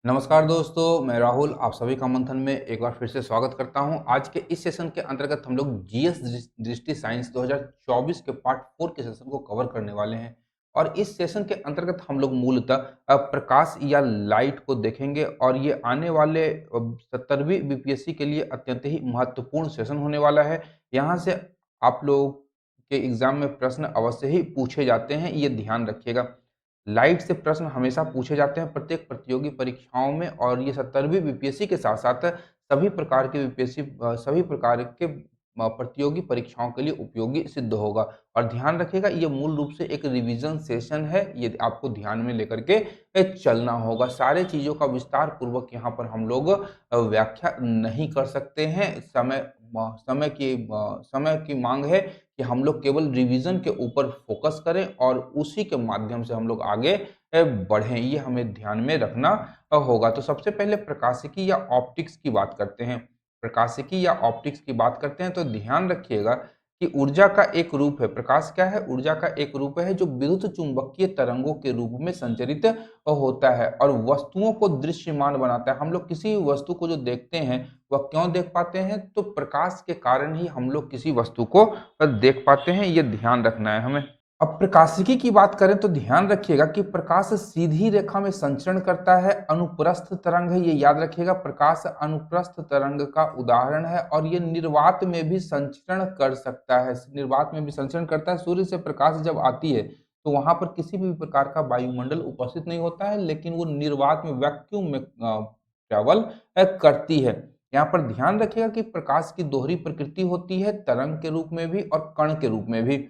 नमस्कार दोस्तों, मैं राहुल आप सभी का मंथन में एक बार फिर से स्वागत करता हूं। आज के इस सेशन के अंतर्गत हम लोग जीएस दृष्टि साइंस 2024 के पार्ट 4 के सेशन को कवर करने वाले हैं। और इस सेशन के अंतर्गत हम लोग मूलतः प्रकाश या लाइट को देखेंगे और ये आने वाले 70वीं बीपीएससी के लिए अत्यंत ही महत्वपूर्ण सेशन होने वाला है। यहाँ से आप लोग के एग्जाम में प्रश्न अवश्य ही पूछे जाते हैं, ये ध्यान रखिएगा। लाइट से प्रश्न हमेशा पूछे जाते हैं प्रत्येक प्रतियोगी परीक्षाओं में, और ये 70वीं बीपीएससी के साथ साथ सभी प्रकार के सभी प्रकार के प्रतियोगी परीक्षाओं के लिए उपयोगी सिद्ध होगा। और ध्यान रखिएगा, ये मूल रूप से एक रिवीजन सेशन है, ये आपको ध्यान में लेकर के चलना होगा। सारे चीज़ों का विस्तार पूर्वक यहाँ पर हम लोग व्याख्या नहीं कर सकते हैं। समय की मांग है कि हम लोग केवल रिवीजन के ऊपर फोकस करें और उसी के माध्यम से हम लोग आगे बढ़ें, ये हमें ध्यान में रखना होगा। तो सबसे पहले प्रकाशिकी या ऑप्टिक्स की बात करते हैं। प्रकाशिकी या ऑप्टिक्स की बात करते हैं तो ध्यान रखिएगा कि ऊर्जा का एक रूप है। प्रकाश क्या है? ऊर्जा का एक रूप है जो विद्युत चुंबकीय तरंगों के रूप में संचरित होता है और वस्तुओं को दृश्यमान बनाता है। हम लोग किसी वस्तु को जो देखते हैं वह क्यों देख पाते हैं? तो प्रकाश के कारण ही हम लोग किसी वस्तु को देख पाते हैं, ये ध्यान रखना है हमें। अब प्रकाशिकी की बात करें तो ध्यान रखिएगा कि प्रकाश सीधी रेखा में संचरण करता है, अनुप्रस्थ तरंग है, ये याद रखिएगा। प्रकाश अनुप्रस्थ तरंग का उदाहरण है और ये निर्वात में भी संचरण कर सकता है। निर्वात में भी संचरण करता है। सूर्य से प्रकाश जब आती है तो वहां पर किसी भी प्रकार का वायुमंडल उपस्थित नहीं होता है, लेकिन वो निर्वात में वैक्यूम में ट्रेवल करती है। यहाँ पर ध्यान रखिएगा कि प्रकाश की दोहरी प्रकृति होती है, तरंग के रूप में भी और कण के रूप में भी।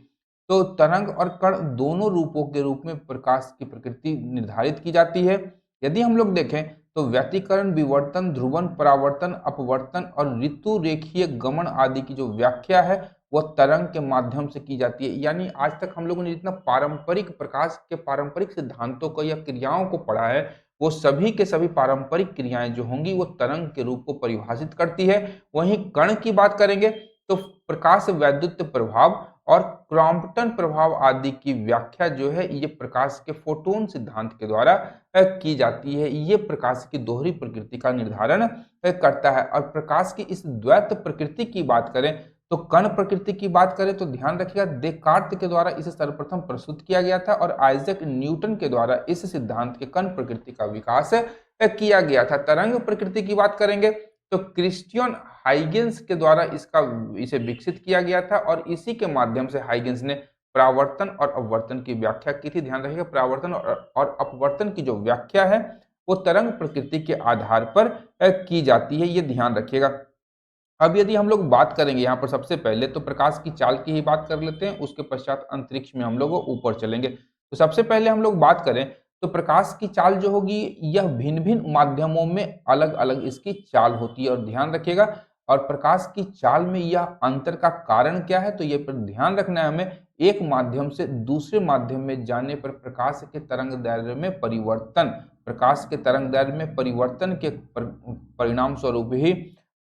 तो तरंग और कण दोनों रूपों के रूप में प्रकाश की प्रकृति निर्धारित की जाती है। यदि हम लोग देखें तो व्यतिकरण, विवर्तन, ध्रुवन, परावर्तन, अपवर्तन और ऋतु रेखीय गमन आदि की जो व्याख्या है वह तरंग के माध्यम से की जाती है। यानी आज तक हम लोगों ने जितना पारंपरिक प्रकाश के पारंपरिक सिद्धांतों को या क्रियाओं को पढ़ा है, वो सभी के सभी पारंपरिक क्रियाएं जो होंगी वो तरंग के रूप को परिभाषित करती है। वहीं कण की बात करेंगे तो प्रकाश वैद्युत प्रभाव और क्रॉम्पटन प्रभाव आदि की व्याख्या जो है ये प्रकाश के फोटोन सिद्धांत के द्वारा की जाती है। ये प्रकाश की दोहरी प्रकृति का निर्धारण करता है। और प्रकाश की इस द्वैत प्रकृति की बात करें तो कण प्रकृति की बात करें तो ध्यान रखिएगा देकार्त के द्वारा इसे सर्वप्रथम प्रस्तुत किया गया था और आइजैक न्यूटन के द्वारा इस सिद्धांत के कण प्रकृति का विकास किया गया था। तरंग प्रकृति की बात करेंगे तो क्रिस्टियन हाइगेंस के द्वारा इसे विकसित किया गया था और इसी के माध्यम से हाइगेंस ने परावर्तन और अपवर्तन की व्याख्या की थी। ध्यान रखिएगा, परावर्तन और अपवर्तन की जो व्याख्या है वो तरंग प्रकृति के आधार पर की जाती है, ये ध्यान रखिएगा। अब यदि हम लोग बात करेंगे यहाँ पर सबसे पहले तो प्रकाश की चाल की ही बात कर लेते हैं, उसके पश्चात अंतरिक्ष में हम लोग ऊपर चलेंगे। तो सबसे पहले हम लोग बात करें तो प्रकाश की चाल जो होगी यह भिन्न भिन्न माध्यमों में अलग अलग इसकी चाल होती है। और ध्यान रखिएगा, और प्रकाश की चाल में यह अंतर का कारण क्या है तो ये पर ध्यान रखना है हमें। एक माध्यम से दूसरे माध्यम में जाने पर प्रकाश के तरंग दैर्ध्य में परिवर्तन, प्रकाश के तरंग दैर्ध्य में परिवर्तन के परिणाम स्वरूप ही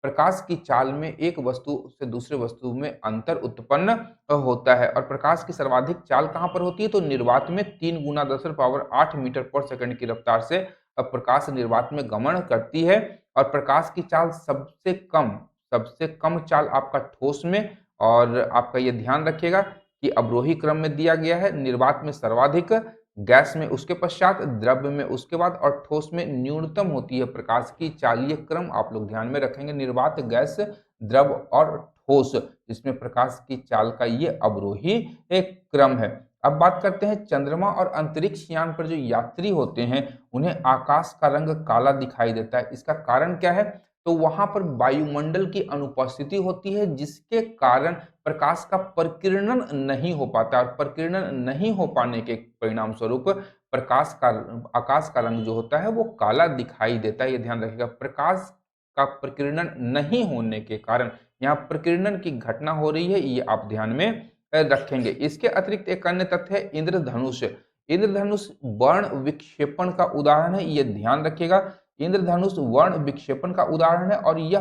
प्रकाश की चाल में एक वस्तु से दूसरे वस्तु में अंतर उत्पन्न होता है। और प्रकाश की सर्वाधिक चाल कहाँ पर होती है तो निर्वात में 3 गुना 10⁸ मीटर पर सेकंड की रफ्तार से प्रकाश निर्वात में गमन करती है। और प्रकाश की चाल सबसे कम चाल आपका ठोस में, और आपका ये ध्यान रखिएगा कि अवरोही क्रम में दिया गया है। निर्वात में सर्वाधिक, गैस में उसके पश्चात, द्रव्य में उसके बाद और ठोस में न्यूनतम होती है प्रकाश की चाल। ये क्रम आप लोग ध्यान में रखेंगे, निर्वात, गैस, द्रव और ठोस, जिसमें प्रकाश की चाल का ये अवरोही एक क्रम है। अब बात करते हैं चंद्रमा और अंतरिक्ष यान पर जो यात्री होते हैं उन्हें आकाश का रंग काला दिखाई देता है। इसका कारण क्या है तो वहां पर वायुमंडल की अनुपस्थिति होती है, जिसके कारण प्रकाश का प्रकीर्णन नहीं हो पाता। और प्रकीर्णन नहीं हो पाने के परिणाम स्वरूप आकाश का रंग जो होता है वो काला दिखाई देता है। ये ध्यान रखिएगा, प्रकाश का प्रकीर्णन नहीं होने के कारण यहाँ प्रकीर्णन की घटना हो रही है, ये आप ध्यान में रखेंगे। इसके अतिरिक्त एक अन्य तथ्य है इंद्रधनुष। इंद्रधनुष वर्ण विक्षेपण का उदाहरण है, ये ध्यान रखिएगा। इंद्रधनुष वर्ण विक्षेपण का उदाहरण है और यह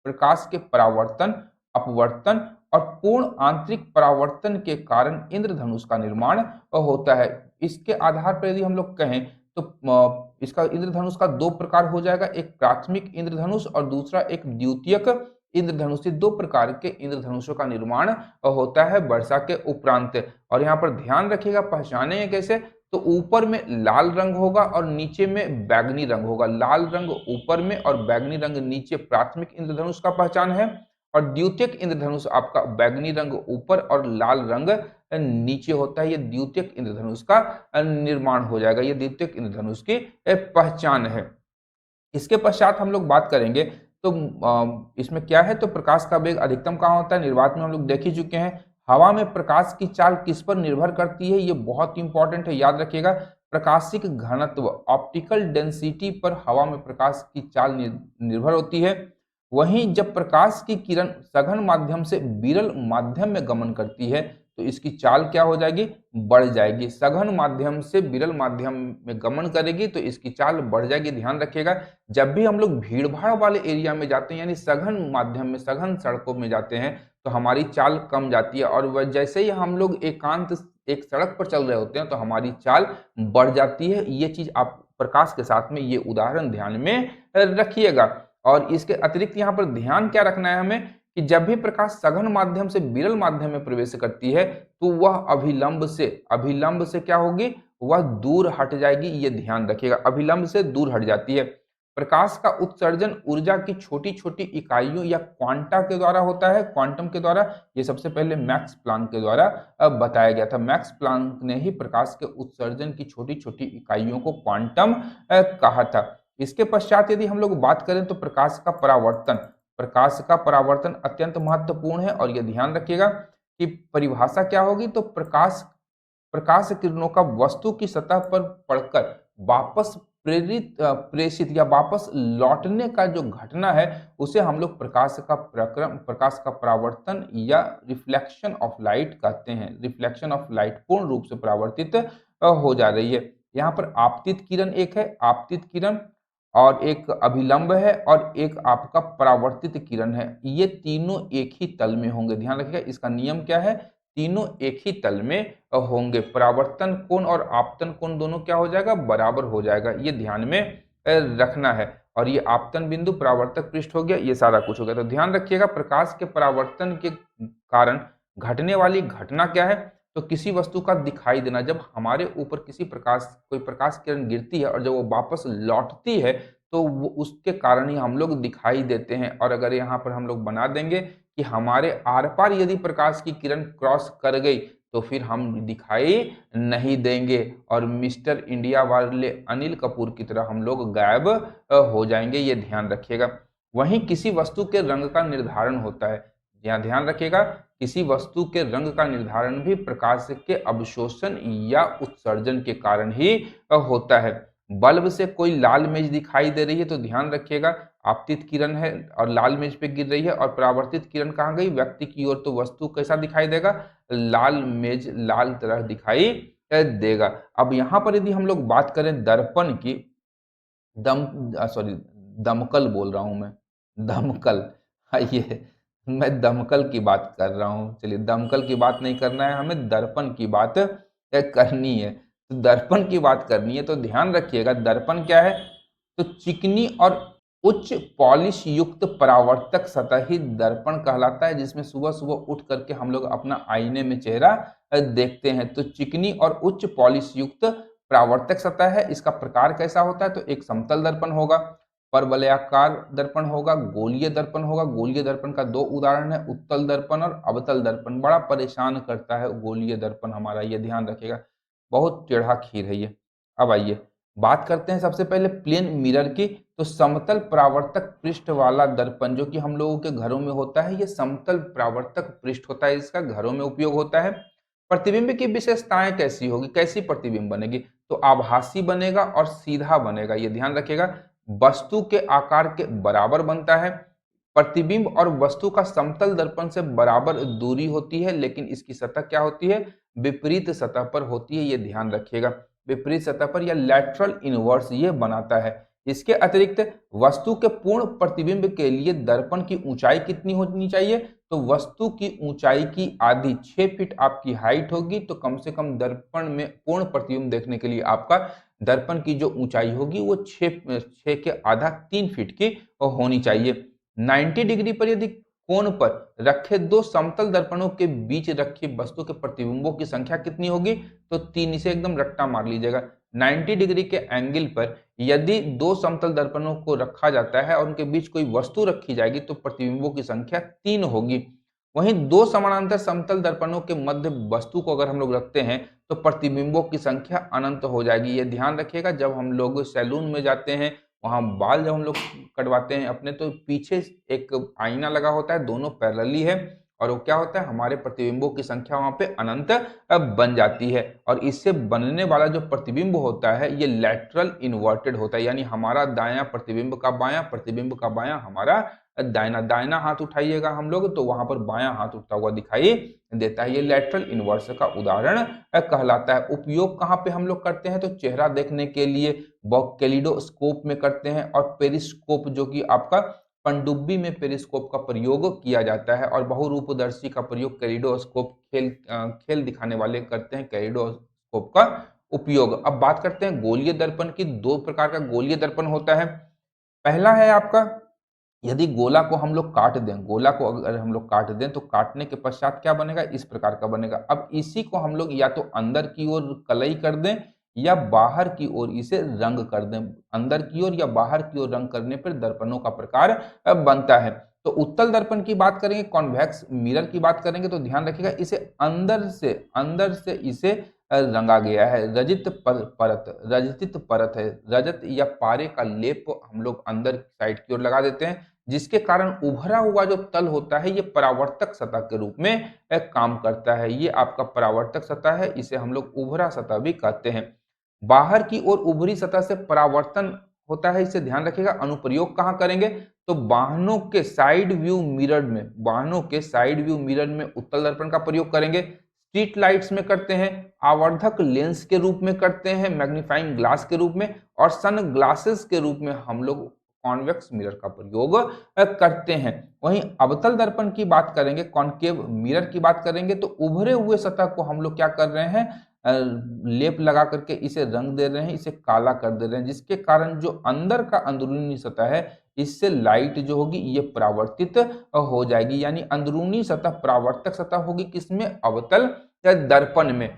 प्रकाश के परावर्तन, अपवर्तन और पूर्ण आंतरिक परावर्तन के कारण इंद्रधनुष का निर्माण होता है। इसके आधार पर यदि हम लोग कहें तो इसका इंद्रधनुष का दो प्रकार हो जाएगा, एक प्राथमिक इंद्रधनुष और दूसरा एक द्वितीयक इंद्रधनुष। दो प्रकार के इंद्रधनुषों का निर्माण होता है वर्षा के उपरांत। और यहाँ पर ध्यान रखिएगा, पहचानेंगे कैसे, तो ऊपर में लाल रंग होगा और नीचे में बैगनी रंग होगा। लाल रंग ऊपर में और बैगनी रंग नीचे प्राथमिक इंद्रधनुष का पहचान है, और द्वितीयक इंद्रधनुष आपका बैगनी रंग ऊपर और लाल रंग नीचे होता है। ये द्वितीयक इंद्रधनुष का निर्माण हो जाएगा, ये द्वितीयक इंद्रधनुष की पहचान है। इसके पश्चात हम लोग बात करेंगे तो इसमें क्या है, तो प्रकाश का वेग अधिकतम कहाँ होता है, निर्वात में हम लोग देख ही चुके हैं। हवा में प्रकाश की चाल किस पर निर्भर करती है, ये बहुत इंपॉर्टेंट है, याद रखिएगा। प्रकाशिक घनत्व ऑप्टिकल डेंसिटी पर हवा में प्रकाश की चाल निर्भर होती है। वहीं जब प्रकाश की किरण सघन माध्यम से विरल माध्यम में गमन करती है तो इसकी चाल क्या हो जाएगी, बढ़ जाएगी। सघन माध्यम से विरल माध्यम में गमन करेगी तो इसकी चाल बढ़ जाएगी। ध्यान रखिएगा, जब भी हम लोग भीड़ भाड़ वाले एरिया में जाते हैं, यानी सघन माध्यम में, सघन सड़कों में जाते हैं, तो हमारी चाल कम जाती है, और जैसे ही हम लोग एकांत एक सड़क पर चल रहे होते हैं तो हमारी चाल बढ़ जाती है। ये चीज आप प्रकाश के साथ में ये उदाहरण ध्यान में रखिएगा। और इसके अतिरिक्त यहाँ पर ध्यान क्या रखना है हमें, कि जब भी प्रकाश सघन माध्यम से विरल माध्यम में प्रवेश करती है तो वह अभिलंब से क्या होगी, वह दूर हट जाएगी। ये ध्यान रखिएगा, अभिलंब से दूर हट जाती है। प्रकाश का उत्सर्जन ऊर्जा की छोटी छोटी इकाइयों या क्वांटा के द्वारा होता है, क्वांटम के द्वारा। ये सबसे पहले मैक्स प्लांक के द्वारा बताया गया था। मैक्स प्लांक ने ही प्रकाश के उत्सर्जन की छोटी छोटी इकाइयों को क्वांटम कहा था। इसके पश्चात यदि हम लोग बात करें तो प्रकाश का परावर्तन अत्यंत महत्वपूर्ण है, और यह ध्यान रखिएगा कि परिभाषा क्या होगी, तो प्रकाश किरणों का वस्तु की सतह पर पड़कर वापस प्रेषित या वापस लौटने का जो घटना है उसे हम लोग प्रकाश का परावर्तन या रिफ्लेक्शन ऑफ लाइट कहते हैं। रिफ्लेक्शन ऑफ लाइट पूर्ण रूप से परावर्तित हो जा रही है। यहाँ पर आपतित किरण एक है, आपतित किरण, और एक अभिलंब है, और एक आपका परावर्तित किरण है। ये तीनों एक ही तल में होंगे। ध्यान रखिएगा, इसका नियम क्या है, तीनों एक ही तल में होंगे। परावर्तन कोण और आपतन कोण दोनों क्या हो जाएगा, बराबर हो जाएगा। ये ध्यान में रखना है। और ये आपतन बिंदु परावर्तक पृष्ठ हो गया, ये सारा कुछ हो गया। तो ध्यान रखिएगा, प्रकाश के परावर्तन के कारण घटने वाली घटना क्या है, तो किसी वस्तु का दिखाई देना। जब हमारे ऊपर कोई प्रकाश किरण गिरती है और जब वो वापस लौटती है तो वो उसके कारण ही हम लोग दिखाई देते हैं। और अगर यहाँ पर हम लोग बना देंगे कि हमारे आर पार यदि प्रकाश की किरण क्रॉस कर गई तो फिर हम दिखाई नहीं देंगे, और मिस्टर इंडिया वाले अनिल कपूर की तरह हम लोग गायब हो जाएंगे। ये ध्यान रखिएगा। वहीं किसी वस्तु के रंग का निर्धारण होता है। यहाँ ध्यान रखिएगा, किसी वस्तु के रंग का निर्धारण भी प्रकाश के अवशोषण या उत्सर्जन के कारण ही होता है। बल्ब से कोई लाल मेज दिखाई दे रही है तो ध्यान रखिएगा, आपतित किरण है और लाल मेज पे गिर रही है, और परावर्तित किरण कहाँ गई, व्यक्ति की ओर, तो वस्तु कैसा दिखाई देगा, लाल मेज लाल तरह दिखाई देगा। अब यहाँ पर यदि हम लोग बात करें दर्पण की, दमकल बोल रहा हूं मैं, दमकल, ये मैं दमकल की बात कर रहा हूँ। चलिए, दमकल की बात नहीं करना है हमें, दर्पण की बात करनी है। तो दर्पण की बात करनी है तो ध्यान रखिएगा, दर्पण क्या है, तो चिकनी और उच्च पॉलिश युक्त परावर्तक सतह ही दर्पण कहलाता है, जिसमें सुबह सुबह उठ करके हम लोग अपना आईने में चेहरा देखते हैं। तो चिकनी और उच्च पॉलिश युक्त परावर्तक सतह है। इसका प्रकार कैसा होता है, तो एक समतल दर्पण होगा, परवलयाकार दर्पण होगा, गोलीय दर्पण होगा। गोलीय दर्पण का दो उदाहरण है, उत्तल दर्पण और अवतल दर्पण। बड़ा परेशान करता है गोलीय दर्पण हमारा, ये ध्यान रखिएगा, बहुत टेढ़ा खीर है ये। अब आइए बात करते हैं सबसे पहले प्लेन मिरर की। तो समतल परावर्तक पृष्ठ वाला दर्पण जो कि हम लोगों के घरों में होता है, ये समतल परावर्तक पृष्ठ होता है, इसका घरों में उपयोग होता है। प्रतिबिंब की विशेषताएं कैसी होगी, कैसी प्रतिबिंब बनेगी, तो आभासी बनेगा और सीधा बनेगा। ये ध्यान रखिएगा, वस्तु के आकार के बराबर बनता है। प्रतिबिंब और वस्तु का समतल दर्पण से बराबर दूरी होती है, लेकिन इसकी सतह क्या होती है, विपरीत सतह पर होती है। ये ध्यान रखिएगा, विपरीत सतह पर या लैटरल इनवर्स ये बनाता है। इसके अतिरिक्त वस्तु के पूर्ण प्रतिबिंब के लिए दर्पण की ऊंचाई कितनी होनी चाहिए? तो वस्तु की ऊंचाई की आधी 6 फीट आपकी हाइट होगी, तो कम से कम दर्पण में पूर्ण प्रतिबिंब देखने के लिए आपका दर्पण की जो ऊंचाई होगी वो 6 के आधा 3 फीट की होनी चाहिए। 90 डिग्री पर यदि कोण पर रखे दो समतल दर्पणों के बीच रखी वस्तु के प्रतिबिंबों की संख्या कितनी होगी? तो 3। इसे एकदम रट्टा मार लीजिएगा। 90 डिग्री के एंगल पर यदि दो समतल दर्पणों को रखा जाता है और उनके बीच कोई वस्तु रखी जाएगी तो प्रतिबिंबों की संख्या 3 होगी। वहीं दो समानांतर समतल दर्पणों के मध्य वस्तु को अगर हम लोग रखते हैं तो प्रतिबिंबों की संख्या अनंत हो जाएगी। ये ध्यान रखिएगा, जब हम लोग सैलून में जाते हैं, वहां बाल जब हम लोग कटवाते हैं अपने, तो पीछे एक आईना लगा होता है, दोनों पैरेलली है, और वो क्या होता है, हमारे प्रतिबिंबों की संख्या वहां पे अनंत बन जाती है। और इससे बनने वाला जो प्रतिबिंब होता है ये लैटरल इन्वर्टेड होता है, यानी हमारा दायां प्रतिबिंब का बायां हमारा दाहिना। दाहिना हाथ उठाइएगा हम लोग तो वहां पर बायां हाथ उठता हुआ दिखाई देता है। ये लैटरल इन्वर्स का उदाहरण कहलाता है। उपयोग कहाँ पे हम लोग करते हैं? तो चेहरा देखने के लिए कैलिडोस्कोप में करते हैं, और पेरिस्कोप जो कि आपका पनडुब्बी में पेरिस्कोप का प्रयोग किया जाता है, और बहुरूपदर्शी का प्रयोग कैलिडोस्कोप खेल दिखाने वाले करते हैं कैलिडोस्कोप का उपयोग। अब बात करते हैं गोलीय दर्पण की। दो प्रकार का गोलीय दर्पण होता है। पहला है आपका, यदि गोला को हम लोग काट दें, गोला को अगर हम लोग काट दें तो काटने के पश्चात क्या बनेगा? इस प्रकार का बनेगा। अब इसी को हम लोग या तो अंदर की ओर कलई कर दें या बाहर की ओर इसे रंग कर दें। अंदर की ओर या बाहर की ओर रंग करने पर दर्पणों का प्रकार बनता है। तो उत्तल दर्पण की बात करेंगे, कॉन्वेक्स मिरर की बात करेंगे, तो ध्यान रखिएगा इसे अंदर से इसे रंगा गया है। रजतित परत है। रजत या पारे का लेप हम लोग अंदर साइड की ओर लगा देते हैं, जिसके कारण उभरा हुआ जो तल होता है ये परावर्तक सतह के रूप में काम करता है। ये आपका परावर्तक सतह है, इसे हम लोग उभरा सतह भी कहते हैं। बाहर की ओर उभरी सतह से परावर्तन होता है, इसे ध्यान रखिएगा। अनुप्रयोग कहाँ करेंगे? तो वाहनों के साइड व्यू मिरर में उत्तल दर्पण का प्रयोग करेंगे। स्ट्रीट लाइट्स में करते हैं, आवर्धक लेंस के रूप में करते हैं, मैग्नीफाइंग ग्लास के रूप में, और सन ग्लासेस के रूप में हम लोग कॉन्वेक्स मिरर का प्रयोग करते हैं। वहीं अवतल दर्पण की बात करेंगे, कॉनकेव मिरर की बात करेंगे, तो उभरे हुए सतह को हम लोग क्या कर रहे हैं? लेप लगा करके इसे रंग दे रहे हैं, इसे काला कर दे रहे हैं, जिसके कारण जो अंदर का अंदरूनी सतह है इससे लाइट जो होगी ये परावर्तित हो जाएगी। यानी अंदरूनी सतह परावर्तक सतह होगी किसमें? अवतल दर्पण में।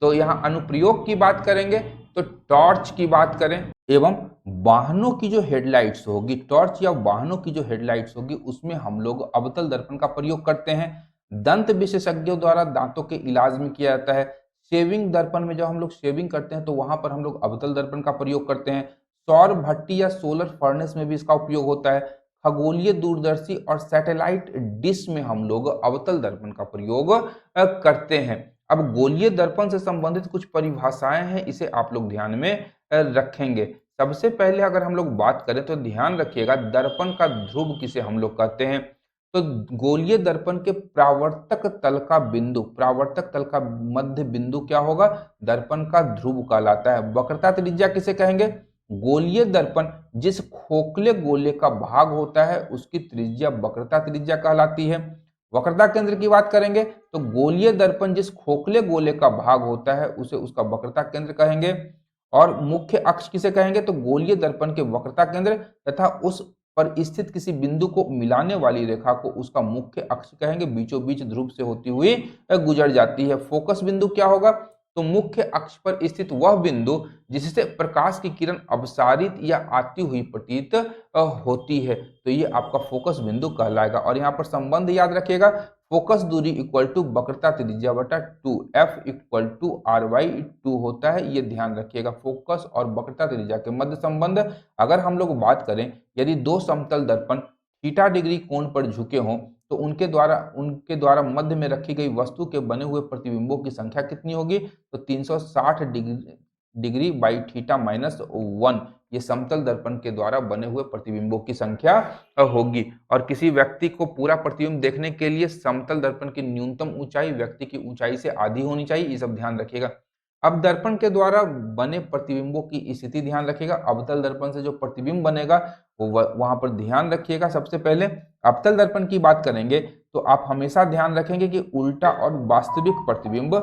तो यहाँ अनुप्रयोग की बात करेंगे तो टॉर्च की बात करें एवं वाहनों की जो हेडलाइट्स होगी, टॉर्च या वाहनों की जो हेडलाइट्स होगी उसमें हम लोग अवतल दर्पण का प्रयोग करते हैं। दंत विशेषज्ञों द्वारा दांतों के इलाज में किया जाता है। शेविंग दर्पण में जब हम लोग शेविंग करते हैं तो वहां पर हम लोग अवतल दर्पण का प्रयोग करते हैं। सौर भट्टी या सोलर फर्नेस में भी इसका उपयोग होता है। खगोलीय दूरदर्शी और सैटेलाइट डिश में हम लोग अवतल दर्पण का प्रयोग करते हैं। अब गोलीय दर्पण से संबंधित कुछ परिभाषाएं हैं, इसे आप लोग ध्यान में रखेंगे। सबसे पहले अगर हम लोग बात करें तो ध्यान रखिएगा, दर्पण का ध्रुव किसे हम लोग कहते हैं? तो गोलीय दर्पण के परावर्तक तल का मध्य बिंदु क्या होगा? दर्पण का ध्रुव कहलाता है। वक्रता त्रिज्या किसे कहेंगे? गोलीय दर्पण जिस खोखले गोले का भाग होता है उसकी त्रिज्या वक्रता त्रिज्या कहलाती है। वक्रता केंद्र की बात करेंगे तो गोलीय दर्पण जिस खोखले गोले का भाग होता है उसे उसका वक्रता केंद्र कहेंगे। और मुख्य अक्ष किसे कहेंगे? तो गोलीय दर्पण के वक्रता केंद्र तथा उस पर स्थित किसी बिंदु को मिलाने वाली रेखा को उसका मुख्य अक्ष कहेंगे। बीचों बीच ध्रुव से होती हुई गुजर जाती है। फोकस बिंदु क्या होगा? तो मुख्य अक्ष पर स्थित वह बिंदु जिससे प्रकाश की किरण अपसारित या आती हुई प्रतीत होती है, तो ये आपका फोकस बिंदु कहलाएगा। और यहाँ पर संबंध याद रखिएगा, फोकस दूरी इक्वल टू वक्रता त्रिज्या बटा 2, एफ इक्वल टू RY2 होता है, ये ध्यान रखिएगा। फोकस और वक्रता त्रिज्या के मध्य संबंध अगर हम लोग बात करें, यदि दो समतल दर्पण थीटा डिग्री कोण पर झुके हों तो उनके द्वारा मध्य में रखी गई वस्तु के बने हुए प्रतिबिंबों की संख्या कितनी होगी? तो 360 डिग्री बाई थीटा माइनस 1, ये समतल दर्पण के द्वारा बने हुए प्रतिबिंबों की संख्या होगी। और किसी व्यक्ति को पूरा प्रतिबिंब देखने के लिए समतल दर्पण की न्यूनतम ऊंचाई व्यक्ति की ऊंचाई से आधी होनी चाहिए, ये सब ध्यान रखिएगा। अब दर्पण के द्वारा बने प्रतिबिंबों की स्थिति ध्यान रखिएगा। अवतल दर्पण से जो प्रतिबिंब बनेगा वो वहां पर ध्यान रखिएगा। सबसे पहले अवतल दर्पण की बात करेंगे तो आप हमेशा ध्यान रखेंगे कि उल्टा और वास्तविक प्रतिबिंब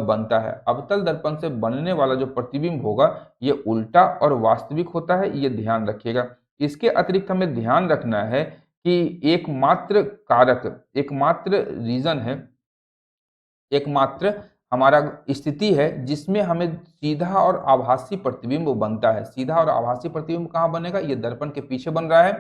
बनता है। अवतल दर्पण से बनने वाला जो प्रतिबिंब होगा ये उल्टा और वास्तविक होता है, ये ध्यान रखिएगा। इसके अतिरिक्त हमें ध्यान रखना है कि एकमात्र कारक, एकमात्र रीजन है, एकमात्र हमारा स्थिति है जिसमें हमें सीधा और आभासी प्रतिबिंब बनता है। सीधा और आभासी प्रतिबिंब कहाँ बनेगा? ये दर्पण के पीछे बन रहा है,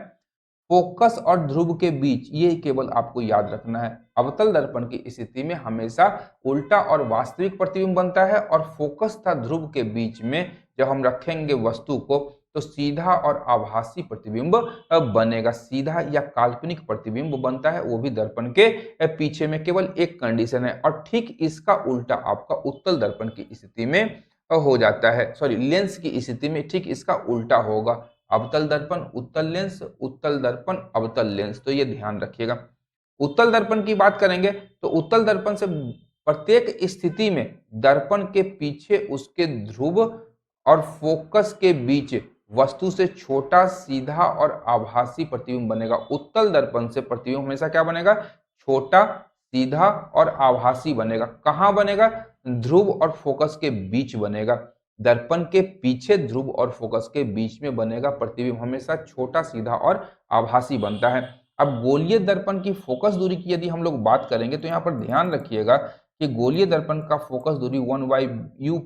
फोकस और ध्रुव के बीच। ये केवल आपको याद रखना है। अवतल दर्पण की स्थिति में हमेशा उल्टा और वास्तविक प्रतिबिंब बनता है और फोकस तथा ध्रुव के बीच में जब हम रखेंगे वस्तु को तो सीधा और आभासी प्रतिबिंब बनेगा। सीधा या काल्पनिक प्रतिबिंब बनता है, वो भी दर्पण के पीछे में। केवल एक कंडीशन है और ठीक इसका उल्टा आपका उत्तल दर्पण की स्थिति में हो जाता है। सॉरी, लेंस की स्थिति में ठीक इसका उल्टा होगा। अवतल दर्पण उत्तल लेंस, उत्तल दर्पण अवतल लेंस, तो ये ध्यान रखिएगा। उत्तल दर्पण की बात करेंगे तो उत्तल दर्पण से प्रत्येक स्थिति में दर्पण के पीछे उसके ध्रुव और फोकस के बीच वस्तु से छोटा, सीधा और आभासी प्रतिबिंब बनेगा। उत्तल दर्पण से प्रतिबिंब हमेशा क्या बनेगा? छोटा, सीधा और आभासी बनेगा। कहां बनेगा? ध्रुव और फोकस के बीच बनेगा। दर्पण के पीछे ध्रुव और फोकस के बीच में बनेगा प्रतिबिंब हमेशा छोटा, सीधा और आभासी बनता है। अब गोलीय दर्पण की फोकस दूरी की यदि हम लोग बात करेंगे तो यहाँ पर ध्यान रखिएगा कि गोलीय दर्पण का फोकस दूरी 1/u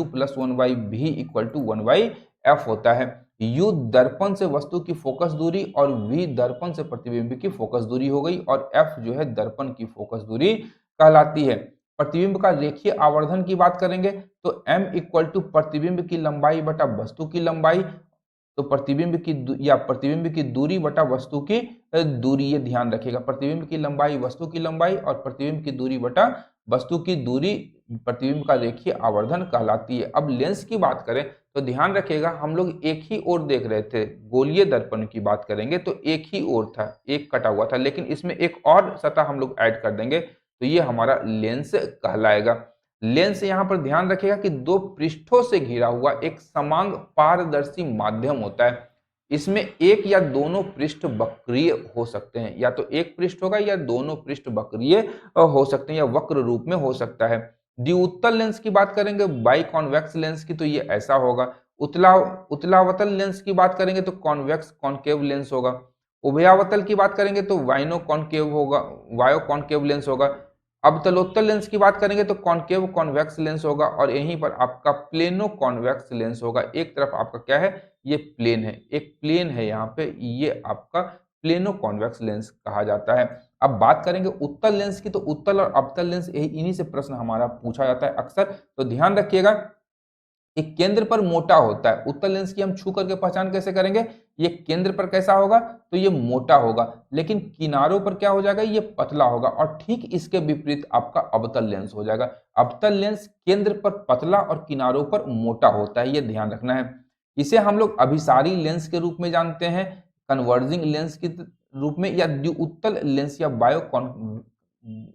plus 1/v equal to 1/f होता है। u दर्पण से वस्तु की फोकस दूरी और v दर्पण से प्रतिबिंब की फोकस दूरी हो गई और f जो है दर्पण की फोकस दूरी कहलाती है। प्रतिबिंब का रेखीय आवर्धन की बात करेंगे तो m इक्वल टू प्रतिबिंब की लंबाई बटा वस्तु की लंबाई, तो प्रतिबिंब की दूरी बटा वस्तु की दूरी, ये ध्यान रखिएगा। प्रतिबिंब की लंबाई वस्तु की लंबाई और प्रतिबिंब की दूरी बटा वस्तु की दूरी प्रतिबिंब का रेखीय आवर्धन कहलाती है। अब लेंस की बात करें तो ध्यान रखिएगा, हम लोग एक ही ओर देख रहे थे। गोलीय दर्पण की बात करेंगे तो एक ही ओर था, एक कटा हुआ था, लेकिन इसमें एक और सतह हम लोग ऐड कर देंगे तो ये हमारा लेंस कहलाएगा। लेंस यहां पर ध्यान रखिएगा कि दो पृष्ठों से घिरा हुआ एक समांग पारदर्शी माध्यम होता है। इसमें एक या दोनों पृष्ठ वक्रीय हो सकते हैं, या तो एक पृष्ठ होगा या दोनों पृष्ठ वक्रीय हो सकते हैं या वक्र रूप में हो सकता है। द्विउत्तल लेंस की बात करेंगे, बाई कॉन्वेक्स लेंस की, तो ये ऐसा होगा। उतलावतल लेंस की बात करेंगे तो कॉन्वेक्स कॉन्केव लेंस होगा। उभयावतल की बात करेंगे तो वाइनो कॉन्केव होगा, वायो कॉन्केव लेंस होगा। अब तलोत्तल लेंस की बात करेंगे तो कॉन्केव कॉन्वेक्स लेंस होगा और यहीं पर आपका प्लेनो कॉन्वेक्स लेंस होगा। एक तरफ आपका क्या है? ये प्लेन है, एक प्लेन है यहाँ पे, ये आपका प्लेनो कॉन्वेक्स लेंस कहा जाता है। अब बात करेंगे उत्तल लेंस की, तो उत्तल और अवतल लेंस इन्हीं से प्रश्न हमारा पूछा जाता है अक्सर, तो ध्यान रखिएगा। एक केंद्र पर मोटा होता है। उत्तल लेंस की हम छू करके पहचान कैसे करेंगे? ये केंद्र पर कैसा होगा? तो ये मोटा होगा, लेकिन किनारों पर क्या हो जाएगा? ये पतला होगा। और ठीक इसके विपरीत आपका अवतल लेंस हो जाएगा। अवतल लेंस केंद्र पर पतला और किनारों पर मोटा होता है, ये ध्यान रखना है। इसे हम लोग अभिसारी लेंस के रूप में जानते हैं, कन्वर्जिंग लेंस के रूप में, या द्विउत्तल लेंस या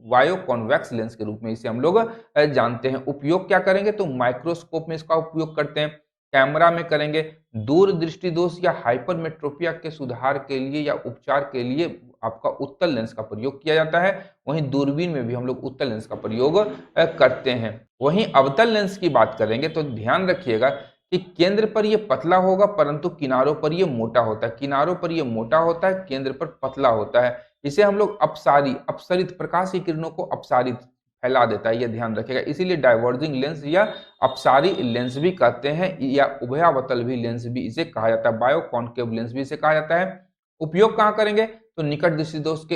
वायो कॉन्वेक्स लेंस के रूप में इसे हम लोग जानते हैं। उपयोग क्या करेंगे? तो माइक्रोस्कोप में इसका उपयोग करते हैं, कैमरा में करेंगे, दूर दृष्टि दोष या हाइपरमेट्रोपिया के सुधार के लिए या उपचार के लिए आपका उत्तल लेंस का प्रयोग किया जाता है। वहीं दूरबीन में भी हम लोग उत्तल लेंस का प्रयोग करते हैं। वहीं अवतल लेंस की बात करेंगे तो ध्यान रखिएगा कि केंद्र पर यह पतला होगा परंतु किनारों पर यह मोटा होता है। किनारों पर यह मोटा होता है, केंद्र पर पतला होता है। इसे हम लोग अपसरित प्रकाश की किरणों को अपसारित फैला देता है, यह ध्यान रखिएगा। इसीलिए डाइवर्जिंग लेंस या अपसारी लेंस भी कहते हैं, या उभयावतल भी लेंस भी इसे कहा जाता है, बायो कॉन्केव लेंस भी इसे कहा जाता है। उपयोग कहाँ करेंगे? तो निकट दृष्टि दोष के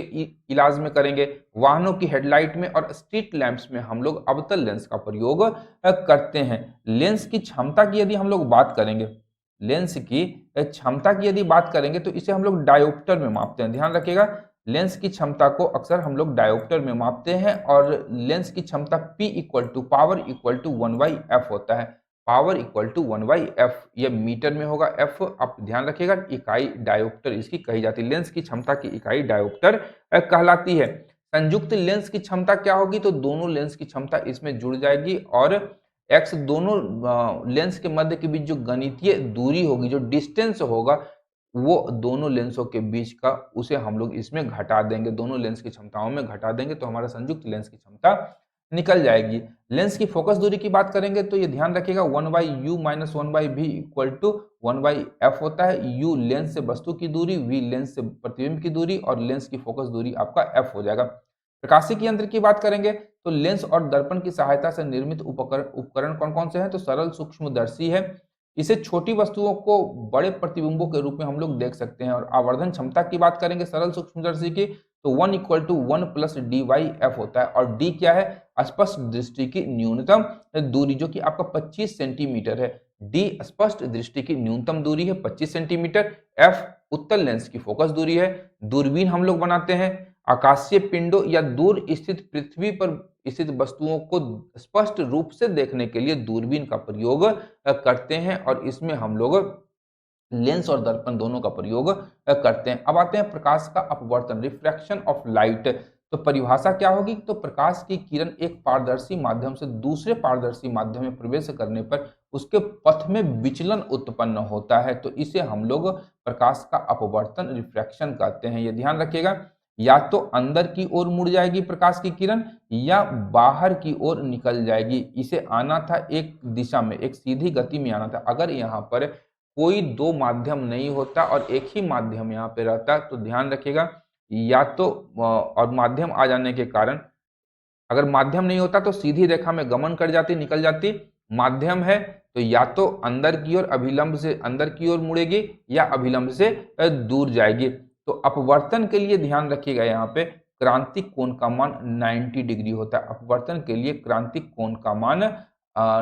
इलाज में करेंगे, वाहनों की हेडलाइट में और स्ट्रीट लैंप्स में हम लोग अवतल लेंस का प्रयोग करते हैं। लेंस की क्षमता की यदि हम लोग बात करेंगे, लेंस की क्षमता की यदि बात करेंगे तो इसे हम लोग डायोप्टर में मापते हैं। ध्यान रखिएगा, लेंस की क्षमता को अक्सर हम लोग डायोप्टर में मापते हैं और लेंस की क्षमता P equal to power equal to 1/f होता है। पावर इक्वल टू 1/f, यह मीटर में होगा। f आप ध्यान रखिएगा, इकाई डायोप्टर इसकी कही जाती है। लेंस की क्षमता की इकाई डायोप्टर कहलाती है। संयुक्त लेंस की क्षमता क्या होगी? तो दोनों लेंस की क्षमता इसमें जुड़ जाएगी और एक्स दोनों लेंस के मध्य के बीच जो गणितीय दूरी होगी, जो डिस्टेंस होगा, वो दोनों लेंसों के बीच का, उसे हम लोग इसमें घटा देंगे, दोनों लेंस की क्षमताओं में घटा देंगे, तो हमारा संयुक्त लेंस की क्षमता निकल जाएगी। लेंस की फोकस दूरी की बात करेंगे तो ये ध्यान रखिएगा 1/u minus 1/v equal to 1/f होता है। u लेंस से वस्तु की दूरी, v लेंस से प्रतिबिंब की दूरी और लेंस की फोकस दूरी आपका f हो जाएगा। प्रकाशिकी यंत्र की बात करेंगे तो लेंस और दर्पण की सहायता से निर्मित उपकरण कौन कौन से हैं? तो सरल सूक्ष्मदर्शी है। इसे छोटी वस्तुओं को बड़े प्रतिबिंबों के रूप में हम लोग देख सकते हैं। और आवर्धन क्षमता की बात करेंगे सरल सूक्ष्मदर्शी की, तो 1 इक्वल टू 1 प्लस dy/f होता है। और d क्या है? स्पष्ट दृष्टि की न्यूनतम दूरी, जो कि आपका 25 सेंटीमीटर है। d स्पष्ट दृष्टि की न्यूनतम दूरी है 25 सेंटीमीटर। f उत्तल लेंस की फोकस दूरी है। दूरबीन हम लोग बनाते हैं आकाशीय पिंडों या दूर स्थित पृथ्वी पर स्थित वस्तुओं को स्पष्ट रूप से देखने के लिए दूरबीन का प्रयोग करते हैं, और इसमें हम लोग लेंस और दर्पण दोनों का प्रयोग करते हैं। अब आते हैं प्रकाश का अपवर्तन, रिफ्रैक्शन ऑफ लाइट। तो परिभाषा क्या होगी? तो प्रकाश की किरण एक पारदर्शी माध्यम से दूसरे पारदर्शी माध्यम में प्रवेश करने पर उसके पथ में विचलन उत्पन्न होता है, तो इसे हम लोग प्रकाश का अपवर्तन, रिफ्रैक्शन कहते हैं। ये ध्यान रखिएगा, या तो अंदर की ओर मुड़ जाएगी प्रकाश की किरण या बाहर की ओर निकल जाएगी। इसे आना था एक दिशा में, एक सीधी गति में आना था। अगर यहाँ पर कोई दो माध्यम नहीं होता और एक ही माध्यम यहाँ पे रहता, तो ध्यान रखिएगा, या तो और माध्यम आ जाने के कारण, अगर माध्यम नहीं होता तो सीधी रेखा में गमन कर जाती, निकल जाती। माध्यम है तो या तो अंदर की ओर अभिलंब से अंदर की ओर मुड़ेगी या अभिलंब से दूर जाएगी। तो अपवर्तन के लिए ध्यान रखिएगा, यहाँ पे क्रांतिक कोण का मान 90 डिग्री होता है। अपवर्तन के लिए क्रांतिक कोण का मान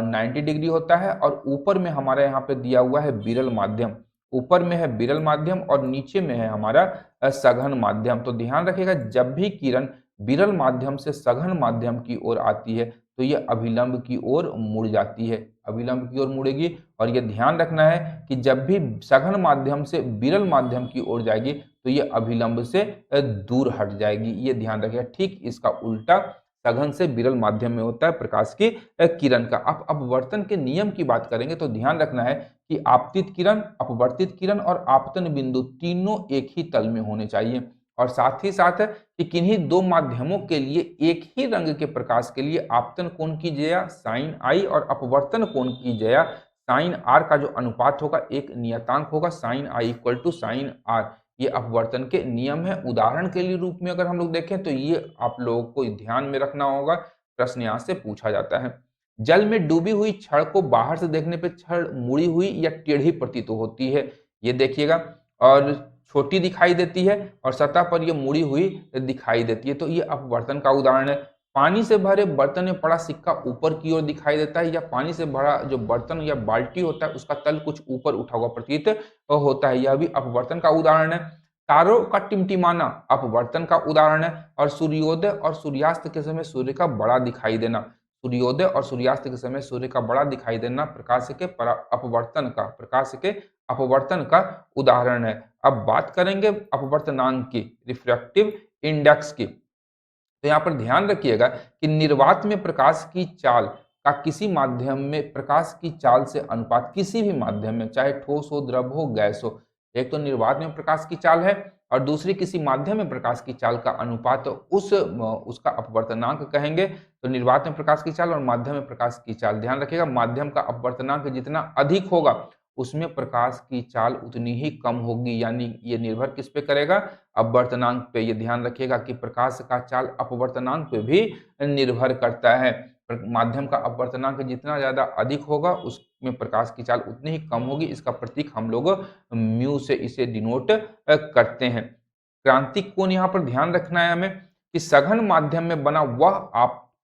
90 डिग्री होता है। और ऊपर में हमारे यहाँ पे दिया हुआ है विरल माध्यम, ऊपर में है विरल माध्यम और नीचे में है हमारा सघन माध्यम। तो ध्यान रखिएगा, जब भी किरण विरल माध्यम से सघन माध्यम की ओर आती है तो यह अभिलंब की ओर मुड़ जाती है, अभिलंब की ओर मुड़ेगी। और यह ध्यान रखना है कि जब भी सघन माध्यम से विरल माध्यम की ओर जाएगी तो यह अभिलंब से दूर हट जाएगी। ये ध्यान रखिएगा। ठीक इसका उल्टा सघन से विरल माध्यम में होता है प्रकाश की किरण का। अब अपवर्तन के नियम की बात करेंगे तो ध्यान रखना है कि आपतित किरण, अपवर्तित किरण और आपतन बिंदु तीनों एक ही तल में होने चाहिए। और साथ ही साथ कि किन्हीं दो माध्यमों के लिए एक ही रंग के प्रकाश के लिए आपतन कोण की जया साइन आई और अपवर्तन कोण की जया साइन आर का जो अनुपात होगा, एक नियतांक होगा sine I equal to sine R. ये अपवर्तन के नियम है। उदाहरण के लिए रूप में अगर हम लोग देखें तो ये आप लोगों को ध्यान में रखना होगा, प्रश्न यहाँ से पूछा जाता है। जल में डूबी हुई छड़ को बाहर से देखने पे छड़ मुड़ी हुई या टेढ़ी प्रतीत होती है, ये देखिएगा, और छोटी दिखाई देती है और सतह पर ये मुड़ी हुई दिखाई देती है। तो ये अपवर्तन का उदाहरण है। पानी से भरे बर्तन में पड़ा सिक्का ऊपर की ओर दिखाई देता है, या पानी से भरा जो बर्तन या बाल्टी होता है उसका तल कुछ ऊपर उठा हुआ प्रतीत होता है, यह भी अपवर्तन का उदाहरण है। तारों का टिमटिमाना अपवर्तन का उदाहरण है। और सूर्योदय और सूर्यास्त के समय सूर्य का बड़ा दिखाई देना, सूर्योदय और सूर्यास्त के समय सूर्य का बड़ा दिखाई देना प्रकाश के अपवर्तन का, प्रकाश के अपवर्तन का उदाहरण है। अब बात करेंगे अपवर्तनांक की, रिफ्रैक्टिव इंडेक्स की। तो यहाँ पर ध्यान रखिएगा कि निर्वात में प्रकाश की चाल का किसी माध्यम में प्रकाश की चाल से अनुपात, किसी भी माध्यम में, चाहे ठोस हो, द्रव हो, गैस हो, एक तो निर्वात में प्रकाश की चाल है और दूसरी किसी माध्यम में प्रकाश की चाल का अनुपात, उसका अपवर्तनांक कहेंगे। तो निर्वात में प्रकाश की चाल और माध्यम में प्रकाश की चाल, ध्यान रखिएगा माध्यम का अपवर्तनांक जितना अधिक होगा उसमें प्रकाश की चाल उतनी ही कम होगी। यानी ये निर्भर किस पे करेगा? अपवर्तनांक पे। ये ध्यान रखिएगा कि प्रकाश का चाल अपवर्तनांक पे भी निर्भर करता है। माध्यम का अपवर्तनांक जितना ज्यादा अधिक होगा उसमें प्रकाश की चाल उतनी ही कम होगी। इसका प्रतीक हम लोग म्यू से इसे डिनोट करते हैं। क्रांतिक कोण यहाँ पर ध्यान रखना है हमें कि सघन माध्यम में बना वह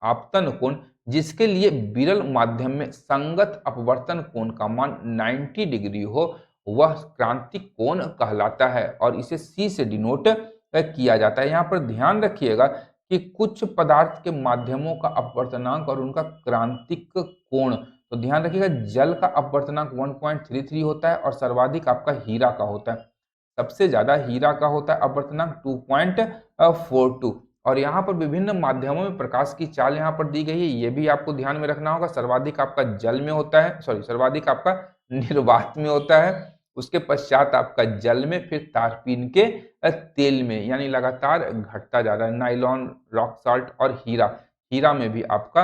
आपतन कोण जिसके लिए विरल माध्यम में संगत अपवर्तन कोण का मान 90 डिग्री हो, वह क्रांतिक कोण कहलाता है और इसे C से डिनोट किया जाता है। यहाँ पर ध्यान रखिएगा कि कुछ पदार्थ के माध्यमों का अपवर्तनांक और उनका क्रांतिक कोण, तो ध्यान रखिएगा जल का अपवर्तनांक 1.33 होता है और सर्वाधिक आपका हीरा का होता है। सबसे ज्यादा हीरा का होता है अपवर्तनांक 2.42। और यहाँ पर विभिन्न माध्यमों में प्रकाश की चाल यहाँ पर दी गई है, ये भी आपको ध्यान में रखना होगा। सर्वाधिक आपका जल में होता है, सर्वाधिक आपका निर्वात में होता है, उसके पश्चात आपका जल में, फिर तारपीन के तेल में, यानी लगातार घटता जा रहा है। नाइलॉन, रॉक साल्ट और हीरा, हीरा में भी आपका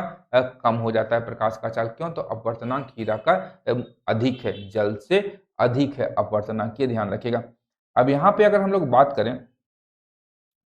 कम हो जाता है प्रकाश का चाल। क्यों? तो अपवर्तनांक हीरा का अधिक है, जल से अधिक है अपवर्तनांक, ये ध्यान रखिएगा। अब यहाँ पे अगर हम लोग बात करें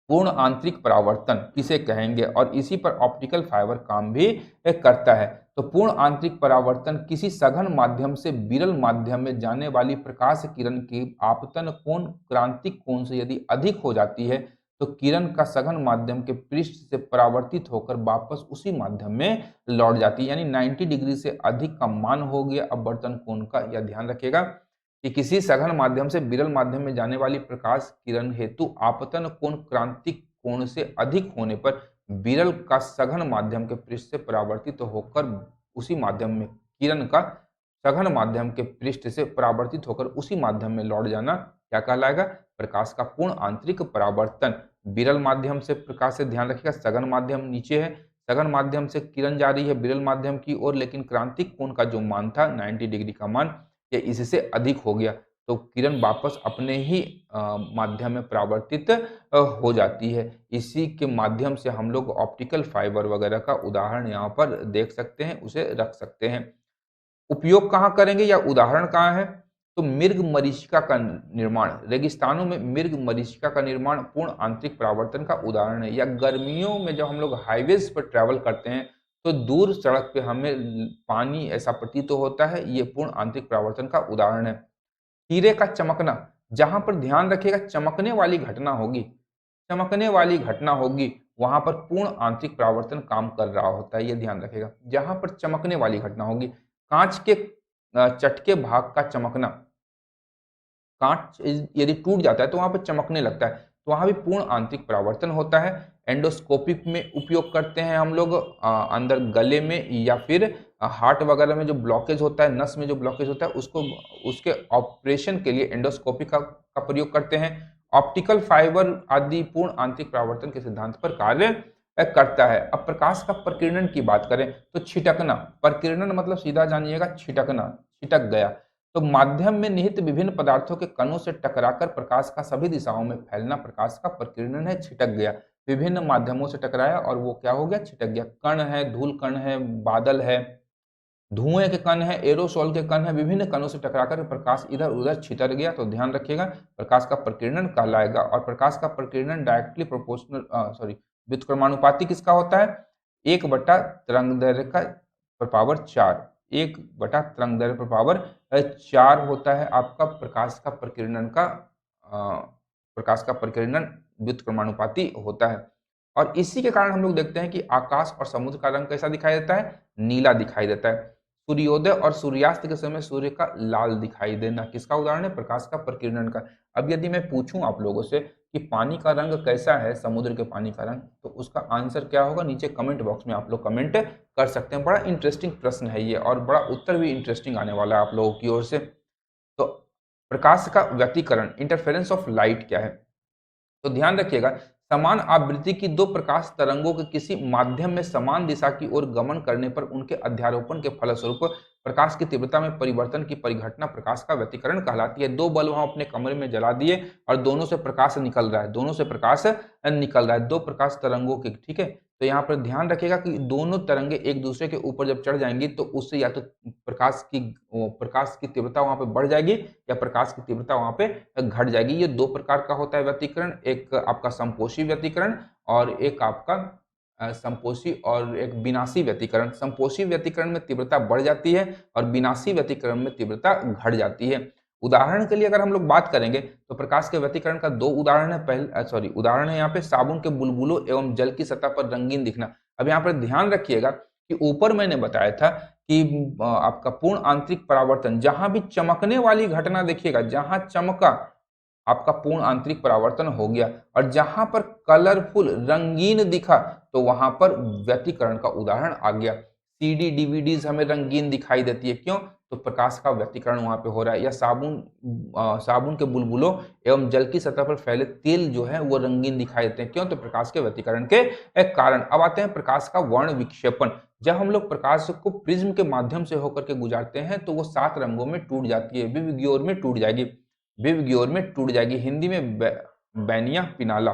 पूर्ण आंतरिक परावर्तन किसे कहेंगे, और इसी पर ऑप्टिकल फाइबर काम भी करता है। तो पूर्ण आंतरिक परावर्तन किसी सघन माध्यम से विरल माध्यम में जाने वाली प्रकाश किरण की आपतन कोण क्रांतिक कोण से यदि अधिक हो जाती है तो किरण का सघन माध्यम के पृष्ठ से परावर्तित होकर वापस उसी माध्यम में लौट जाती है, यानी 90 डिग्री से अधिक का मान हो गया अपवर्तन कोण का। यह ध्यान रखिएगा कि किसी सघन माध्यम से विरल माध्यम में जाने वाली प्रकाश किरण हेतु आपतन कोण क्रांतिक कोण से अधिक होने पर विरल का सघन माध्यम के पृष्ठ से परावर्तित होकर उसी माध्यम में किरण का सघन माध्यम के पृष्ठ से परावर्तित होकर उसी माध्यम में लौट जाना क्या कहलाएगा? प्रकाश का पूर्ण आंतरिक परावर्तन। विरल माध्यम से प्रकाश से ध्यान रखिएगा, सघन माध्यम नीचे है, सघन माध्यम से किरण जा रही है विरल माध्यम की ओर, लेकिन क्रांतिक कोण का जो मान था 90 डिग्री का मान ये इससे अधिक हो गया तो किरण वापस अपने ही माध्यम में परावर्तित हो जाती है। इसी के माध्यम से हम लोग ऑप्टिकल फाइबर वगैरह का उदाहरण यहाँ पर देख सकते हैं, उसे रख सकते हैं। उपयोग कहाँ करेंगे या उदाहरण कहाँ है? तो मृग मरीचिका का निर्माण, रेगिस्तानों में मृग मरीचिका का निर्माण पूर्ण आंतरिक परावर्तन का उदाहरण है। या गर्मियों में जब हम लोग हाईवेज पर ट्रैवल करते हैं तो दूर सड़क पे हमें पानी ऐसा प्रतीत तो होता है, ये पूर्ण आंतरिक परावर्तन का उदाहरण है। हीरे का चमकना, जहां पर ध्यान रखिएगा चमकने वाली घटना होगी, चमकने वाली घटना होगी वहां पर पूर्ण आंतरिक परावर्तन काम कर रहा होता है, ये ध्यान रखिएगा। जहां पर चमकने वाली घटना होगी, कांच के चटके भाग का चमकना, कांच यदि टूट जाता है तो वहां पर चमकने लगता है, तो वहां भी पूर्ण आंतरिक परावर्तन होता है। एंडोस्कोपिक में उपयोग करते हैं हम लोग अंदर गले में, या फिर हार्ट वगैरह में जो ब्लॉकेज होता है, नस में जो ब्लॉकेज होता है उसको उसके ऑपरेशन के लिए एंडोस्कोपी का प्रयोग करते हैं। ऑप्टिकल फाइबर आदि पूर्ण आंतरिक परावर्तन के सिद्धांत पर कार्य करता है। अब प्रकाश का प्रकीर्णन की बात करें तो छिटकना, प्रकीर्णन मतलब सीधा जानिएगा छिटकना, छिटक गया। तो माध्यम में निहित विभिन्न पदार्थों के कणों से टकराकर प्रकाश का सभी दिशाओं में फैलना प्रकाश का प्रकीर्णन है, छिटक गया। विभिन्न माध्यमों से टकराया और वो क्या हो गया? छिटक गया। कण है, धूल कण है, बादल है, धुएं के कण है, एरोसोल के कण है, विभिन्न कणों से टकराकर प्रकाश इधर उधर छितर गया तो ध्यान रखिएगा प्रकाश का प्रकीर्णन कहलाएगा। और प्रकाश का प्रकीर्णन डायरेक्टली प्रोपोर्शनल व्युत्क्रमानुपाती किसका होता है? 1/तरंगदैर्घ्य का पावर 4, 1/तरंगदैर्घ्य पर पावर 4 होता है आपका प्रकाश का प्रकीर्णन का प्रकाश का प्रकीर्णन व्युत्क्रमानुपाती होता है। और इसी के कारण हम लोग देखते हैं कि आकाश और समुद्र का रंग कैसा दिखाई देता है? नीला दिखाई देता है। सूर्योदय और सूर्यास्त के समय सूर्य का लाल दिखाई देना किसका उदाहरण है? प्रकाश का प्रकीर्णन का। अब यदि मैं पूछूं आप लोगों से कि पानी का रंग कैसा है, समुद्र के पानी का रंग, तो उसका आंसर क्या होगा? नीचे कमेंट बॉक्स में आप लोग कमेंट कर सकते हैं। बड़ा इंटरेस्टिंग प्रश्न है ये, और बड़ा उत्तर भी इंटरेस्टिंग आने वाला है आप लोगों की ओर से। तो प्रकाश का व्यतिकरण, इंटरफेरेंस ऑफ लाइट क्या है? तो ध्यान रखिएगा समान आवृत्ति की दो प्रकाश तरंगों के किसी माध्यम में समान दिशा की ओर गमन करने पर उनके अध्यारोपण के फलस्वरूप प्रकाश की तीव्रता में परिवर्तन की परिघटना प्रकाश का व्यतिकरण कहलाती है। दो बल्ब हम अपने कमरे में जला दिए और दोनों से प्रकाश निकल रहा है, दोनों से प्रकाश निकल रहा है, दो प्रकाश तरंगों के, ठीक है। तो यहाँ पर ध्यान रखिएगा कि दोनों तरंगे एक दूसरे के ऊपर जब चढ़ जाएंगी तो उससे या तो प्रकाश की तीव्रता वहां पे बढ़ जाएगी या प्रकाश की तीव्रता वहां पे घट जाएगी। ये दो प्रकार का होता है व्यतिकरण, एक आपका संपोषी व्यतिकरण और एक आपका संपोषी और एक विनाशी व्यतिकरण। संपोषी व्यतिकरण में तीव्रता बढ़ जाती है और विनाशी व्यतिकरण में तीव्रता घट जाती है। उदाहरण के लिए अगर हम लोग बात करेंगे तो प्रकाश के व्यतिकरण का दो उदाहरण है। उदाहरण है यहाँ पे साबुन के बुलबुलों एवं जल की सतह पर रंगीन दिखना। अब यहाँ पर ध्यान रखिएगा कि ऊपर मैंने बताया था कि आपका पूर्ण आंतरिक परावर्तन, जहां भी चमकने वाली घटना देखिएगा, जहां चमका आपका पूर्ण आंतरिक परावर्तन हो गया, और जहां पर कलरफुल रंगीन दिखा तो वहां पर व्यतिकरण का उदाहरण आ गया। सीडी डीवीडीज हमें रंगीन दिखाई देती है, क्यों? तो प्रकाश का व्यतिकरण वहाँ पे हो रहा है, या साबुन के बुलबुलों एवं जल की सतह पर फैले तेल जो है वो रंगीन दिखाई देते हैं। क्यों? तो प्रकाश के व्यतिकरण के कारण। अब आते हैं प्रकाश का वर्ण विक्षेपण। जब हम लोग प्रकाश को प्रिज्म के माध्यम से होकर के गुजारते हैं तो वो 7 रंगों में टूट जाती है, विविध ग्योर में टूट जाएगी, विविध ग्योर में टूट जाएगी। हिंदी में बैनिया पिनाला,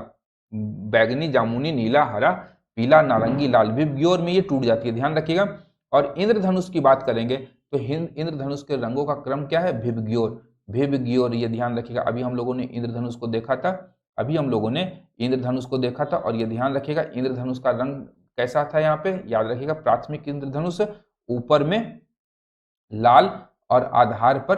बैगनी, जामुनी, नीला, हरा, पीला, नारंगी, लाल, विविध ग्योर में ये टूट जाती है, ध्यान रखिएगा। और इंद्रधनुष की बात करेंगे तो इंद्रधनुष के रंगों का क्रम क्या है? विविध ग्योर, ये ध्यान रखिएगा। अभी हम लोगों ने इंद्रधनुष को देखा था, और ये ध्यान रखिएगा इंद्रधनुष का रंग कैसा था? यहाँ पे याद रखिएगा, प्राथमिक इंद्रधनुष ऊपर में लाल और आधार पर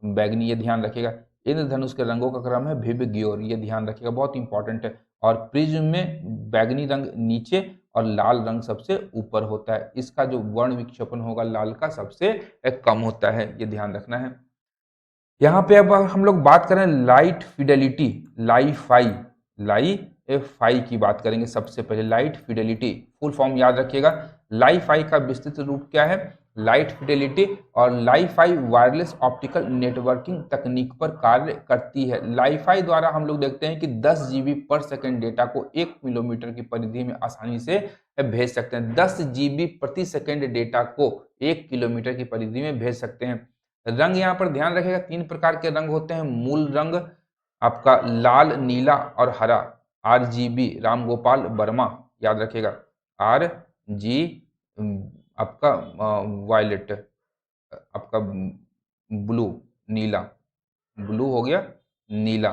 बैगनी, ये ध्यान रखिएगा। इंद्रधनुष के रंगों का क्रम है विविध ग्योर, ये ध्यान रखिएगा, बहुत इंपॉर्टेंट है। और प्रिज्म में बैगनी रंग नीचे और लाल रंग सबसे ऊपर होता है। इसका जो वर्ण विक्षेपण होगा लाल का सबसे कम होता है, ये ध्यान रखना है। यहाँ पे अब हम लोग बात करें लाइट फिडेलिटी, लाइ की बात करेंगे। सबसे पहले लाइट फिडेलिटी फुल फॉर्म याद रखिएगा। लाइ का विस्तृत रूप क्या है? Light Fidelity. और लाइ वायरलेस ऑप्टिकल नेटवर्किंग तकनीक पर कार्य करती है। लाइ द्वारा हम लोग देखते हैं कि 10 जीबी पर सेकंड डेटा को 1 किलोमीटर की परिधि में आसानी से भेज सकते हैं। 10 जीबी प्रति सेकंड डेटा को 1 किलोमीटर की परिधि में भेज सकते हैं। रंग यहाँ पर ध्यान रखिएगा, 3 प्रकार के रंग होते हैं। मूल रंग आपका लाल, नीला और हरा, RGB, रामगोपाल वर्मा, याद रखिएगा, RG आपका वायलेट, आपका ब्लू, नीला, ब्लू हो गया, नीला।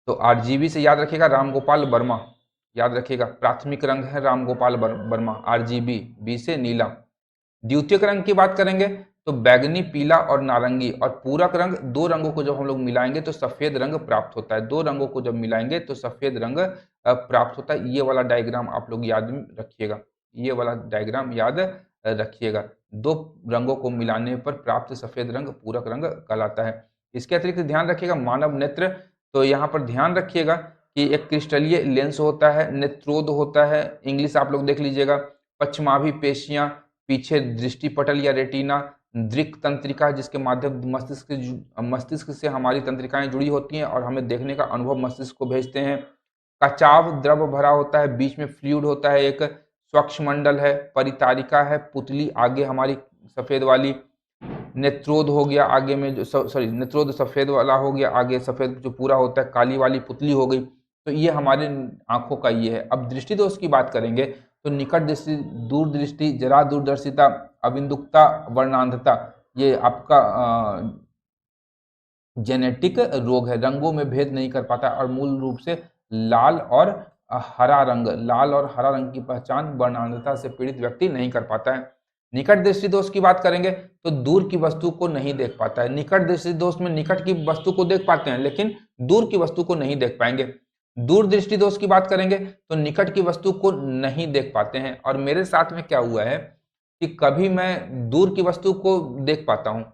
तो RGB से याद रखिएगा रामगोपाल वर्मा, याद रखिएगा प्राथमिक रंग है रामगोपाल वर्मा, RGB, बी से नीला। द्वितीयक रंग की बात करेंगे तो बैगनी, पीला और नारंगी। और पूरक रंग, दो रंगों को जब हम लोग मिलाएंगे तो सफेद रंग प्राप्त होता है। दो रंगों को जब मिलाएंगे तो सफेद रंग प्राप्त होता है। ये वाला डायग्राम आप लोग याद रखिएगा, ये वाला डायग्राम याद रखिएगा। दो रंगों को मिलाने पर प्राप्त सफेद रंग पूरक रंग कहलाता है। इसके अतिरिक्त ध्यान रखिएगा मानव नेत्र, तो यहाँ पर ध्यान रखिएगा कि एक क्रिस्टलीय लेंस होता है, नेत्रोद होता है, इंग्लिश आप लोग देख लीजिएगा, पश्चिमाभी पेशियां, पीछे दृष्टिपटल या रेटिना, दृक् तंत्रिका जिसके माध्यम मस्तिष्क से हमारी तंत्रिकाएं जुड़ी होती हैं और हमें देखने का अनुभव मस्तिष्क को भेजते हैं। कचाव द्रव भरा होता है, बीच में फ्लूइड होता है, एक स्वच्छ मंडल है, परितारिका है, पुतली आगे हमारी सफेद वाली, नेत्रोद हो गया आगे में जो सॉरी नेत्रोद सफेद वाला हो गया, आगे सफेद जो पूरा होता है, काली वाली पुतली हो गई। तो ये हमारे आंखों का ये है। अब दृष्टि दोष की बात करेंगे तो निकट दृष्टि, दूर दृष्टि, जरा दूरदर्शिता, अबिंदुकता, वर्णांधता, ये आपका जेनेटिक रोग है, रंगों में भेद नहीं कर पाता और मूल रूप से लाल और हरा रंग की पहचान वर्णांधता से पीड़ित व्यक्ति नहीं कर पाता है। निकट दृष्टि दोष की बात करेंगे तो दूर की वस्तु को नहीं देख पाता है। निकट दृष्टि दोष में निकट की वस्तु को देख पाते हैं लेकिन दूर की वस्तु को नहीं देख पाएंगे। दूर दृष्टि दोष की बात करेंगे तो निकट की वस्तु को नहीं देख पाते हैं। और मेरे साथ में क्या हुआ है कि कभी मैं दूर की वस्तु को देख पाता हूँ,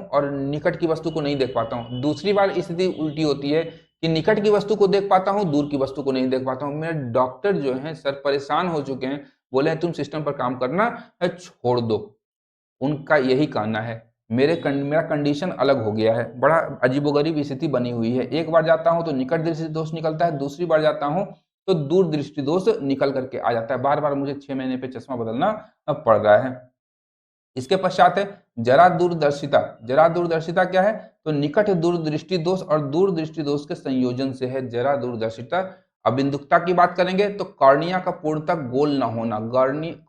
और निकट की वस्तु को नहीं देख पाता हूँ। दूसरी बार स्थिति उल्टी होती है कि निकट की वस्तु को देख पाता हूँ, दूर की वस्तु को नहीं देख पाता हूँ। मेरे डॉक्टर जो हैं सर परेशान हो चुके हैं, बोले हैं तुम सिस्टम पर काम करना छोड़ दो। उनका यही कहना है। मेरा कंडीशन अलग हो गया है, बड़ा अजीबोगरीब स्थिति बनी हुई है। एक बार जाता हूं तो निकट दृष्टि दोष निकलता है, दूसरी बार जाता हूं तो दूर दृष्टि दोष निकल करके आ जाता है। बार बार मुझे 6 महीने पे चश्मा बदलना पड़ रहा है। इसके पश्चात है जरा दूरदर्शिता। जरा दूरदर्शिता क्या है? तो निकट दूरदृष्टि दोष और दूरदृष्टि दोष के संयोजन से है जरा दूरदर्शिता। अबिंदुकता की बात करेंगे तो कॉर्निया का पूर्णतः गोल न होना।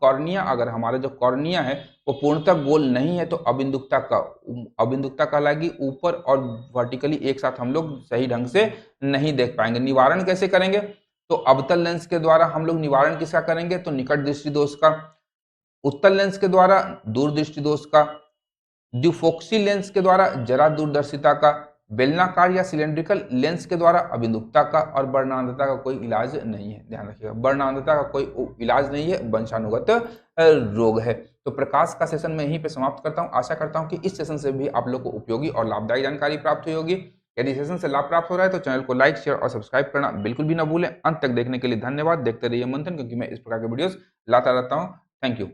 कॉर्निया, अगर हमारा जो कॉर्निया है वो पूर्णतः गोल नहीं है तो अबिंदुकता कहलाएगी। ऊपर और वर्टिकली एक साथ हम लोग सही ढंग से नहीं देख पाएंगे। निवारण कैसे करेंगे? तो अवतल लेंस के द्वारा हम लोग निवारण किसका करेंगे? तो निकट दृष्टि दोष का। उत्तल लेंस के द्वारा दूरदृष्टि दोष का। ड्यूफोक्सी लेंस के द्वारा जरा दूरदर्शिता का। बेलनाकार या सिलेंड्रिकल लेंस के द्वारा अबिंदुकता का। और वर्णांधता का कोई इलाज नहीं है, ध्यान रखिएगा, वर्णांधता का कोई इलाज नहीं है, वंशानुगत रोग है। तो प्रकाश का सेशन मैं यहीं पे समाप्त करता हूं। आशा करता हूं कि इस सेशन से भी आप लोग को उपयोगी और लाभदायी जानकारी प्राप्त हुई होगी। यदि सेशन से लाभ प्राप्त हो रहा है तो चैनल को लाइक, शेयर और सब्सक्राइब करना बिल्कुल भी ना भूलें। अंत तक देखने के लिए धन्यवाद। देखते रहिए मंथन, क्योंकि मैं इस प्रकार के वीडियोस लाता रहता हूँ। Thank you.